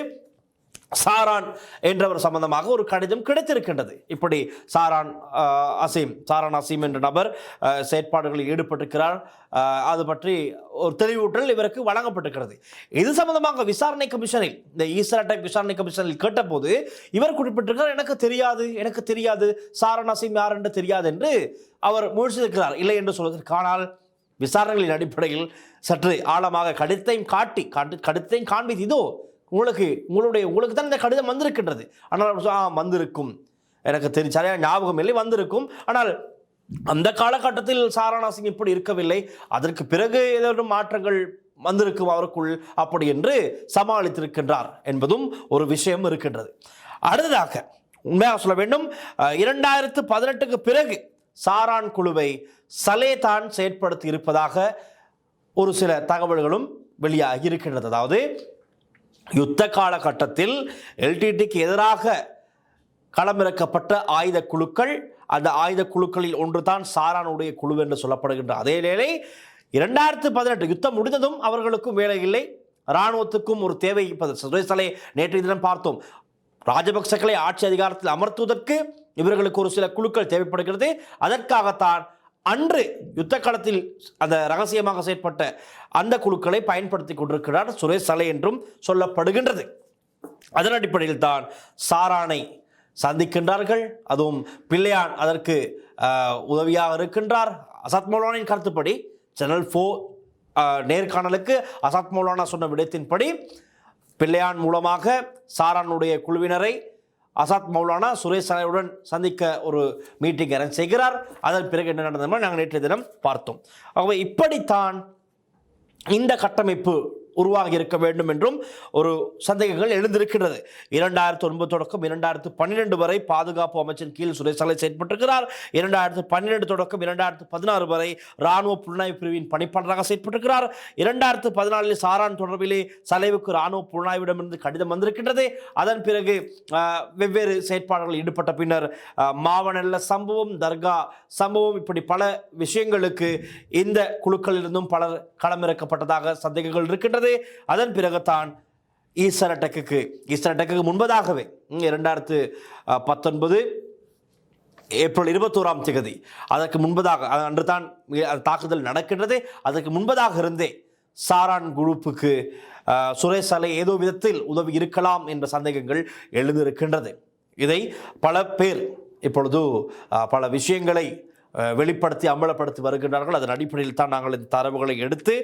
S1: சாரான் என்றவர் சம்பந்தமாக ஒரு கடிதம் கிடைத்திருக்கின்றது. இப்படி சாரான் அசீம் என்ற நபர் செயற்பாடுகளில் ஈடுபட்டிருக்கிறார், அது பற்றி ஒரு தெளிவூட்டல் இவருக்கு வழங்கப்பட்டிருக்கிறது. இது சம்பந்தமாக விசாரணை கமிஷனில், இந்த ஈஸ்டர் அட்டாக் விசாரணை கமிஷனில் கேட்டபோது இவர் குறிப்பிட்டிருக்கிறார், எனக்கு தெரியாது சாரான் அசீம் யார் என்று தெரியாது என்று அவர் முயற்சித்திருக்கிறார். இல்லை என்று சொல்வதற்கு, ஆனால் விசாரணைகளின் அடிப்படையில் சற்று ஆழமாக கடிதத்தையும் காண்பித்து, இதோ உங்களுக்கு தான் இந்த கடிதம் வந்திருக்கின்றது, ஆனால் வந்திருக்கும், எனக்கு சரியான ஞாபகம் இல்லை, வந்திருக்கும், ஆனால் அந்த காலகட்டத்தில் சாரானா சிங் இப்படி இருக்கவில்லை, அதற்கு பிறகு ஏதோ மாற்றங்கள் வந்திருக்கும் அவருக்குள், அப்படி என்று சமாளித்திருக்கின்றார் என்பதும் ஒரு விஷயம் இருக்கின்றது. அடுத்ததாக உண்மையாக சொல்ல வேண்டும், 2018க்கு பிறகு சாரான் குழுவை சலே தான் செயற்படுத்தி இருப்பதாக ஒரு சில தகவல்களும் வெளியாகி இருக்கின்றது. அதாவது யுத்த காலகட்டத்தில் எல்டிடிக்கு எதிராக களமிறக்கப்பட்ட ஆயுத குழுக்கள், அந்த ஆயுத குழுக்களில் ஒன்றுதான் சாரானுடைய குழு என்று சொல்லப்படுகின்ற அதே வேளை 2018 யுத்தம் முடிந்ததும் அவர்களுக்கும் வேலை இல்லை, இராணுவத்துக்கும் ஒரு தேவை. சுரேசலை நேற்றைய தினம் பார்த்தோம், ராஜபக்சக்களை ஆட்சி அதிகாரத்தில் அமர்த்துவதற்கு இவர்களுக்கு ஒரு சில குழுக்கள் தேவைப்படுகிறது. அதற்காகத்தான் அன்று யுத்த காலத்தில் அந்த ரகசியமாக செயற்பட்ட அந்த குழுக்களை பயன்படுத்தி கொண்டிருக்கிறார் சுரேஷ் சலே என்றும் சொல்லப்படுகின்றது. அதன் அடிப்படையில் தான் சாரானை சந்திக்கின்றார்கள். அதுவும் பிள்ளையான் அதற்கு உதவியாக இருக்கின்றார். அசாத் மௌலானின் கருத்துப்படி சேனல் 4 நேர்காணலுக்கு அசாத் மௌலானா சொன்ன விடயத்தின்படி பிள்ளையான் மூலமாக சாரானுடைய குழுவினரை அசாத் மௌலானா சுரேஷ் சலேவுடன் சந்திக்க ஒரு மீட்டிங் அரேஞ்ச் செய்கிறார். அதன் பிறகு என்ன நடந்ததுன்னா நாங்கள் நேற்றைய தினம் பார்த்தோம். ஆகவே இப்படித்தான் இந்த கட்டமைப்பு உருவாகி இருக்க வேண்டும் என்றும் ஒரு சந்தேகங்கள் எழுந்திருக்கிறது. 2009 தொடக்கம் 2012 வரை பாதுகாப்பு அமைச்சின் கீழ் சுரேஷ் சலே செயற்பட்டிருக்கிறார். 2012 தொடக்கம் 2016 வரை இராணுவ புலனாய்வு பிரிவின் பணிப்பாளராக செயற்பட்டிருக்கிறார். 2014 சாரான் தொடர்பிலே சலேவுக்கு இராணுவ புலனாய்விடமிருந்து கடிதம் வந்திருக்கின்றது. அதன் பிறகு வெவ்வேறு செயற்பாடுகளில் ஈடுபட்ட பின்னர் மாவனல்ல சம்பவம், தர்கா சம்பவம், இப்படி பல விஷயங்களுக்கு இந்த குழுக்களிலிருந்தும் பலர் களமிறக்கப்பட்டதாக சந்தேகங்கள் இருக்கின்றது. அதன் பிறகுதான் ஈஸ்டர் அட்டாக்கு முன்பதாகவே 2019 ஏப்ரல் 21ஆம் தேதி அதற்கு முன்பதாக அன்று தான் தாக்குதல் நடக்கின்றது. அதற்கு முன்பதாக இருந்தே சாரான் குரூப்புக்கு சுரேஷ் சலே ஏதோ விதத்தில் உதவி இருக்கலாம் என்ற சந்தேகங்கள் எழுந்திருக்கின்றது. இதை பல பேர் இப்பொழுது பல விஷயங்களை வெளிப்படுத்தி அம்பலப்படுத்தி வருகின்றார்கள். அதன் அடிப்படையில் தான் நாங்கள் இந்த தரவுகளை எடுத்து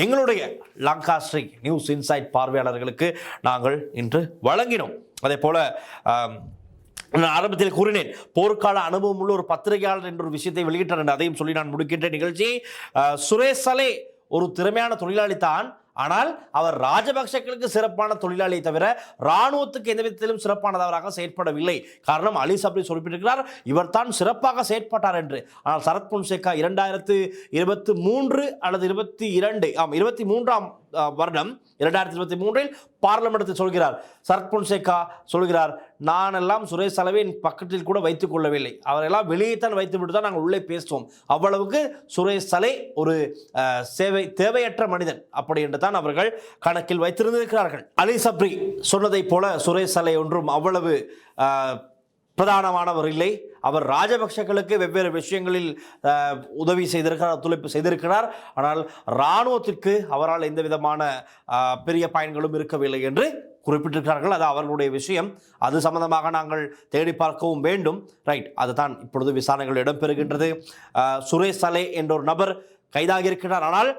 S1: எங்களுடைய லங்காஸ்ட்ரி நியூஸ் இன்சைட் பார்வையாளர்களுக்கு நாங்கள் இன்று வழங்கினோம். அதே போல நான் ஆரம்பத்தில் கூறினேன், போர்க்கால அனுபவம் உள்ள ஒரு பத்திரிகையாளர் என்ற ஒரு விஷயத்தை வெளியிட்டார். அதையும் சொல்லி நான் முடிக்கின்ற நிகழ்ச்சி, சுரேஷ் சலே ஒரு திறமையான தொழிலாளி தான், ஆனால் அவர் ராஜபக்சக்களுக்கு சிறப்பான தொழிலாளியை தவிர இராணுவத்துக்கு எந்த விதத்திலும் சிறப்பானவராக செயற்படவில்லை. காரணம் அலி சப்ரி சொல்லியிருக்கிறார், இவர் தான் சிறப்பாக செயற்பட்டார் என்று. ஆனால் சரத் பொன்சேகா 2023 அல்லது 23ஆம் வருடம் 2023 பார்லிமெண்டத்தில் சொல்கிறார், சரத் பொன்சேகா சொல்கிறார், நான் எல்லாம் சுரேஷ் சலேவின் பக்கத்தில் கூட வைத்துக் கொள்ளவில்லை, அவரெல்லாம் வெளியே தான் வைத்து விட்டு தான் நாங்கள் உள்ளே பேசுவோம். அவ்வளவுக்கு சுரேஷ் சலே ஒரு தேவையற்ற மனிதன் அப்படி என்று தான் அவர்கள் கணக்கில் வைத்திருந்திருக்கிறார்கள். அலி சப்ரி சொன்னதை போல சுரேஷ் சலே ஒன்றும் அவ்வளவு பிரதானமானவர் இல்லை. அவர் ராஜபக்சக்களுக்கு வெவ்வேறு விஷயங்களில் உதவி செய்திருக்கிறார், ஒத்துழைப்பு செய்திருக்கிறார். ஆனால் இராணுவத்திற்கு அவரால் எந்த விதமான பெரிய பயன்களும் இருக்கவில்லை என்று குறிப்பிட்டிருக்கிறார்கள். அது அவர்களுடைய விஷயம், அது சம்பந்தமாக நாங்கள் தேடி பார்க்கவும் வேண்டும். ரைட், அதுதான் இப்பொழுது விசாரணைகள் இடம்பெறுகின்றது. சுரேஷ் சலே என்ற ஒரு நபர் கைதாகி இருக்கிறார். ஆனால்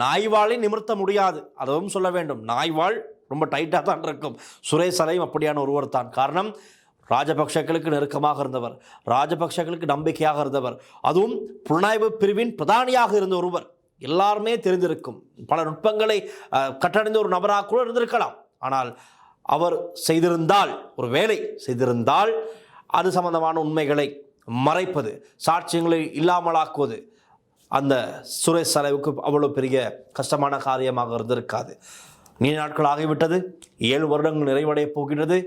S1: நாய்வாளை நிமிர்த்த முடியாது, அதுவும் சொல்ல வேண்டும். நாய்வாள் ரொம்ப டைட்டாக தான் இருக்கும். சுரேஷ் சலேயும் அப்படியான ஒருவர் தான். காரணம், ராஜபக்சக்களுக்கு நெருக்கமாக இருந்தவர், ராஜபக்சக்களுக்கு நம்பிக்கையாக இருந்தவர், அதுவும் புலனாய்வு பிரிவின் பிரதானியாக இருந்த ஒருவர். எல்லாருமே தெரிந்திருக்கும், பல நுட்பங்களை கற்றறிந்த ஒரு நபராக கூட இருந்திருக்கலாம். ஆனால் அவர் செய்திருந்தால், ஒரு வேலை செய்திருந்தால், அது சம்பந்தமான உண்மைகளை மறைப்பது, சாட்சியங்களை இல்லாமலாக்குவது அந்த சுரேஷ் சலேவுக்கு அவ்வளோ பெரிய கஷ்டமான காரியமாக இருந்திருக்காது. நீண்ட நாட்கள் ஆகிவிட்டது, 7 வருடங்கள் நிறைவடைய போகின்றது.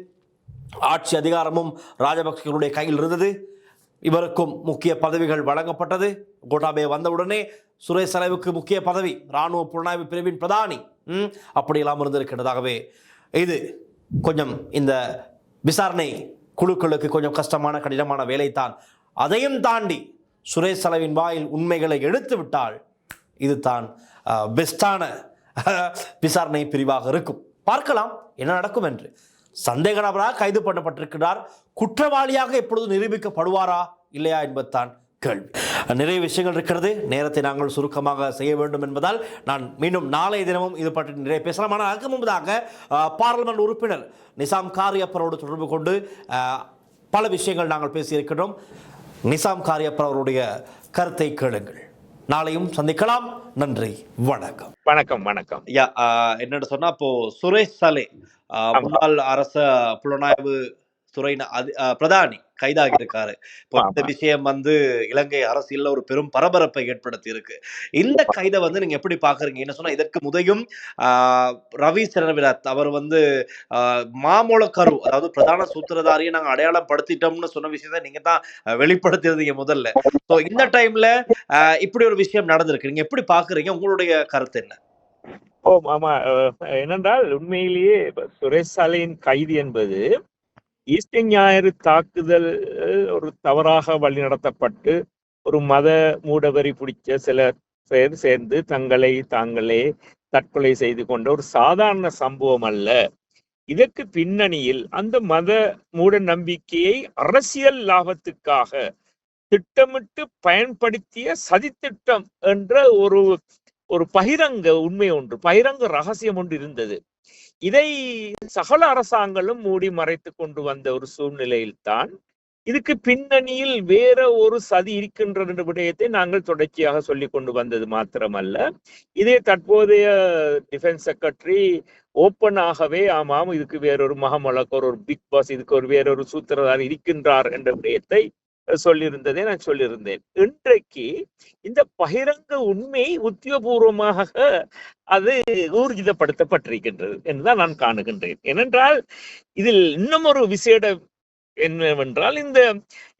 S1: ஆட்சி அதிகாரமும் ராஜபக்சர்களுடைய கையில் இருந்தது. இவருக்கும் முக்கிய பதவிகள் வழங்கப்பட்டது. கோட்டாபே வந்தவுடனே சுரேஷ் சலேவுக்கு முக்கிய பதவி, இராணுவ புலனாய்வு பிரிவின் பிரதானி, அப்படியெல்லாம் இருந்திருக்கின்றதாகவே இது கொஞ்சம் இந்த விசாரணை குழுக்களுக்கு கொஞ்சம் கஷ்டமான கடினமான வேலைத்தான். அதையும் தாண்டி சுரேஷ் சலேவின் வாயில் உண்மைகளை எடுத்து விட்டால் இதுதான் பெஸ்டான விசாரணை பிரிவாக இருக்கும். பார்க்கலாம் என்ன நடக்கும் என்று. சந்தேக நபராக கைது பண்ணப்பட்டிருக்கிறார். குற்றவாளியாக எப்பொழுது நிரூபிக்கப்படுவாரா இல்லையா என்பதுதான் கேள்வி. நிறைய விஷயங்கள் இருக்கிறது, நேரத்தை நாங்கள் சுருக்கமாக செய்ய வேண்டும் என்பதால் நான் மீண்டும் நாளைய தினமும் இது பற்றி நிறைய பேசலாம். ஆனால் அதுக்கு முன்பதாக பார்லிமெண்ட் உறுப்பினர் நிசாம் காரியப்பரோடு தொடர்பு கொண்டு பல விஷயங்கள் நாங்கள் பேசியிருக்கிறோம். நிசாம் காரியப்பர் அவருடைய கருத்தை கேளுங்கள். நாளையும் சந்திக்கலாம். நன்றி, வணக்கம்.
S2: வணக்கம் வணக்கம்.
S1: என்னென்னு சொன்னா, இப்போ சுரேஷ் சலே முன்னாள் அரச புலனாய்வு பிரதானி கைதாகி இருக்காரு. இப்போ இந்த
S2: ஆமா.
S1: விஷயம் இலங்கை அரசியல்ல ஒரு பெரும் பரபரப்பை ஏற்படுத்தி இருக்கு. இந்த கைதை நீங்க எப்படி பாக்குறீங்க? என்ன சொன்னா இதற்கு முதையும் ரவி சரவிரத் அவர் மாமூலக்கரு, அதாவது பிரதான சூத்திரதாரியை நாங்க அடையாளம் படுத்திட்டோம்னு சொன்ன விஷயத்தை நீங்க தான் வெளிப்படுத்திருந்தீங்க முதல்ல. சோ இந்த டைம்ல இப்படி ஒரு விஷயம் நடந்திருக்கு. நீங்க எப்படி பாக்குறீங்க? உங்களுடைய கருத்து என்ன?
S2: ஆமா. என்னென்றால் உண்மையிலேயே சுரேஷ் சாலையின் கைது என்பது ஈஸ்டர் ஞாயிறு தாக்குதல் ஒரு தவறாக வழிநடத்தப்பட்டு ஒரு மத மூடவரி பிடிச்ச சிலர் சேர்ந்து தங்களை தாங்களே தற்கொலை செய்து கொண்ட ஒரு சாதாரண சம்பவம் அல்ல. இதற்கு பின்னணியில் அந்த மத மூட நம்பிக்கையை அரசியல் லாபத்துக்காக திட்டமிட்டு பயன்படுத்திய சதித்திட்டம் என்ற ஒரு பகிரங்க உண்மை ஒன்று, பகிரங்க ரகசியம் ஒன்று இருந்தது. இதை சகல அரசாங்கங்களும் மூடி மறைத்து கொண்டு வந்த ஒரு சூழ்நிலையில்தான் இதுக்கு பின்னணியில் வேற ஒரு சதி இருக்கின்ற விடயத்தை நாங்கள் தொடர்ச்சியாக சொல்லிக் கொண்டு வந்தது மாத்திரமல்ல, இதே தற்போதைய டிஃபென்ஸ் செக்ரட்டரி ஓப்பனாகவே ஆமாம் இதுக்கு வேறொரு மகமலக்கர், ஒரு பிக் பாஸ், இதுக்கு ஒரு வேறொரு சூத்திரதார் இருக்கின்றார் என்ற விடயத்தை சொல்லியிருந்ததை நான் சொல்லியிருந்தேன். இன்றைக்கு இந்த பகிரங்க உண்மை உத்தியோகபூர்வமாக அது ஊர்ஜிதப்படுத்தப்பட்டிருக்கின்றது என்றுதான் நான் காணுகின்றேன். ஏனென்றால் இதில் இன்னும் ஒரு விசேட என்னவென்றால்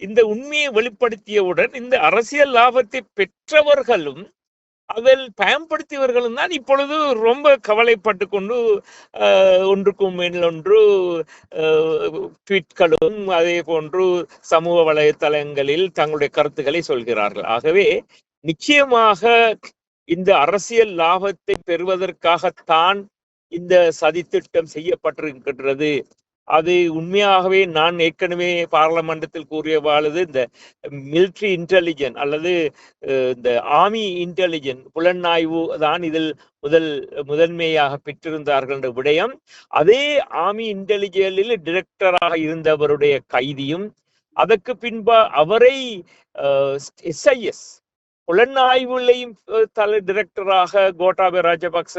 S2: இந்த உண்மையை வெளிப்படுத்தியவுடன் இந்த அரசியல் லாபத்தை பெற்றவர்களும் அதில் பயன்படுத்தியவர்களும் தான் இப்பொழுது ரொம்ப கவலைப்பட்டு கொண்டு ஒன்றுக்கும் மேல் ஒன்று ட்வீட்களும் அதே போன்று சமூக வலைத்தளங்களில் தங்களுடைய கருத்துக்களை சொல்கிறார்கள். ஆகவே நிச்சயமாக இந்த அரசியல் லாபத்தை பெறுவதற்காகத்தான் இந்த சதித்திட்டம் செய்யப்பட்டிருக்கின்றது. அது உண்மையாகவே நான் ஏற்கனவே பாராளுமன்றத்தில் கூறியவாறு இந்த மிலிட்ரி இன்டெலிஜென்ஸ் அல்லது இந்த ஆர்மி இன்டெலிஜென்ஸ் புலனாய்வு தான் இதில் முதன்மையாக பெற்றிருந்தார்கள் என்ற விடயம், அதே ஆர்மி இன்டெலிஜென்ஸில் டிரெக்டராக இருந்தவருடைய கைதியும் அதற்கு பின்பு அவரை SIS புலனாய்வுலையும் தலை டிரெக்டராக கோட்டாபய ராஜபக்ச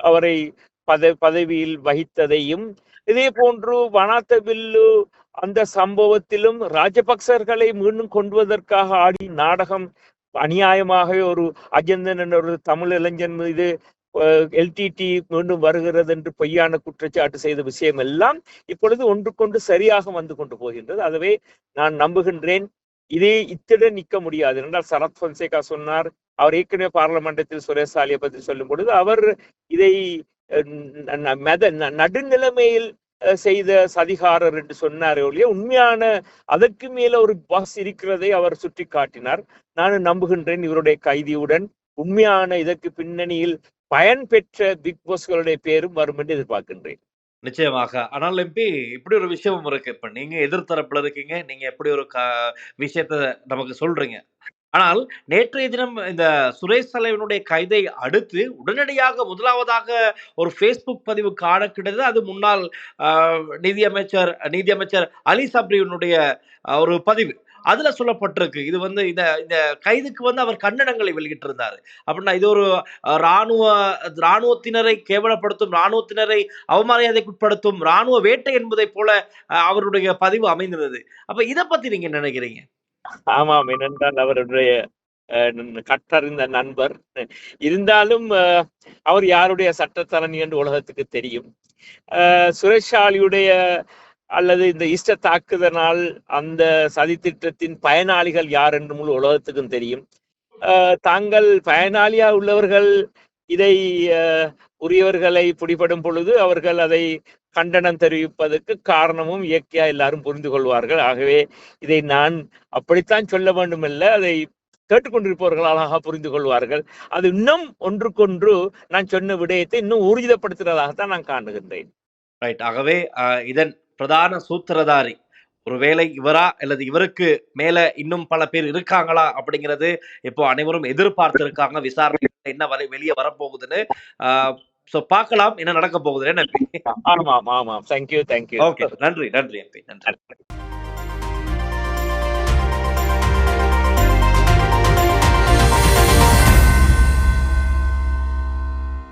S2: அவரை பதவியில் வகித்ததையும், இதே போன்று வனாத்தவில்லு அந்த சம்பவத்திலும் ராஜபக்சர்களை மீண்டும் கொண்டுவதற்காக ஆடி நாடகம் அநியாயமாக ஒரு அஜந்தன் என்ற ஒரு தமிழ் இளைஞன் மீது LTT மீண்டும் வருகிறது என்று பொய்யான குற்றச்சாட்டு செய்த விஷயம் எல்லாம் இப்பொழுது ஒன்றுக்கொண்டு சரியாக வந்து கொண்டு போகின்றது. ஆகவே நான் நம்புகின்றேன் இதே இத்துடன் நிற்க முடியாது. என்றால் சரத் பொன்சேகா சொன்னார், அவர் ஏற்கனவே பாராளுமன்றத்தில் சுரேஷ் சாலியை பற்றி சொல்லும் பொழுது அவர் இதை நடுநிலைமையில் செய்த சதிகாரர் என்று சொன்னாரே ஒழிய உண்மையான அதற்கு மேல ஒரு பாஸ் இருக்கிறதை அவர் சுட்டி காட்டினார். நான் நம்புகின்றேன் இவருடைய கைதியுடன் உண்மையான இதற்கு பின்னணியில் பயன் பெற்ற பிக் பாஸ்களுடைய பேரும் வரும் என்று எதிர்பார்க்கின்றேன்.
S1: நிச்சயமாக. ஆனால் எம்பி இப்படி ஒரு விஷயமும் இருக்கு. இப்ப நீங்க எதிர்த்தரப்புல இருக்கீங்க. நீங்க எப்படி ஒரு விஷயத்த நமக்கு சொல்றீங்க. ஆனால் நேற்றைய தினம் இந்த சுரேஷ் தலைவனுடைய கைதை அடுத்து உடனடியாக முதலாவதாக ஒரு Facebook பதிவு காண கிடைத்தது. அது முன்னாள் நீதியமைச்சர் அலி சப்ரியினுடைய ஒரு பதிவு. அதுல சொல்லப்பட்டிருக்கு இது இந்த இந்த கைதுக்கு அவர் கண்டனங்களை வெளியிட்டிருந்தாரு. அப்படின்னா இது ஒரு ராணுவத்தினரை கேவலப்படுத்தும், ராணுவத்தினரை அவமரியாதைக்குட்படுத்தும் ராணுவ வேட்டை என்பதை போல அவருடைய பதிவு அமைந்திருந்தது. அப்ப இதை பத்தி நீங்க நினைக்கிறீங்க?
S2: ஆமாம், ஏனென்றால் அவருடைய கற்றறிந்த நண்பர் இருந்தாலும் அவர் யாருடைய சட்டத்தரணி என்று உலகத்துக்கு தெரியும். சுரேஷாலியுடைய அல்லது இந்த இஷ்ட தாக்குதனால் அந்த சதித்திட்டத்தின் பயனாளிகள் யார் என்று முழு உலகத்துக்கும் தெரியும். தாங்கள் பயனாளியா உள்ளவர்கள் இதை உரியவர்களை பிடிபடும் பொழுது அவர்கள் அதை கண்டனம் தெரிவிப்பதற்கு காரணமும் இயற்கையா எல்லாரும் புரிந்து கொள்வார்கள். ஆகவே இதை நான் அப்படித்தான் சொல்ல வேண்டும் அல்ல, அதை கேட்டுக்கொண்டிருப்பவர்களாக புரிந்து கொள்வார்கள். அது இன்னும் ஒன்றுக்கொன்று நான் சொன்ன விடயத்தை இன்னும் ஊர்ஜிதப்படுத்துறதாகத்தான் நான் காணுகின்றேன்.
S1: ரைட். ஆகவே இதன் பிரதான சூத்திரதாரி ஒருவேளை இவரா அல்லது இவருக்கு மேல இன்னும் பல பேர் இருக்காங்களா அப்படிங்கிறது இப்போ அனைவரும் எதிர்பார்த்து இருக்காங்க. விசாரணை என்ன வெளியே வரப்போகுதுன்னு பார்க்கலாம் என்ன நடக்க போகுது.
S2: ஆமாம் ஆமாம். தேங்க்யூ.
S1: ஓகே, நன்றி நன்றி.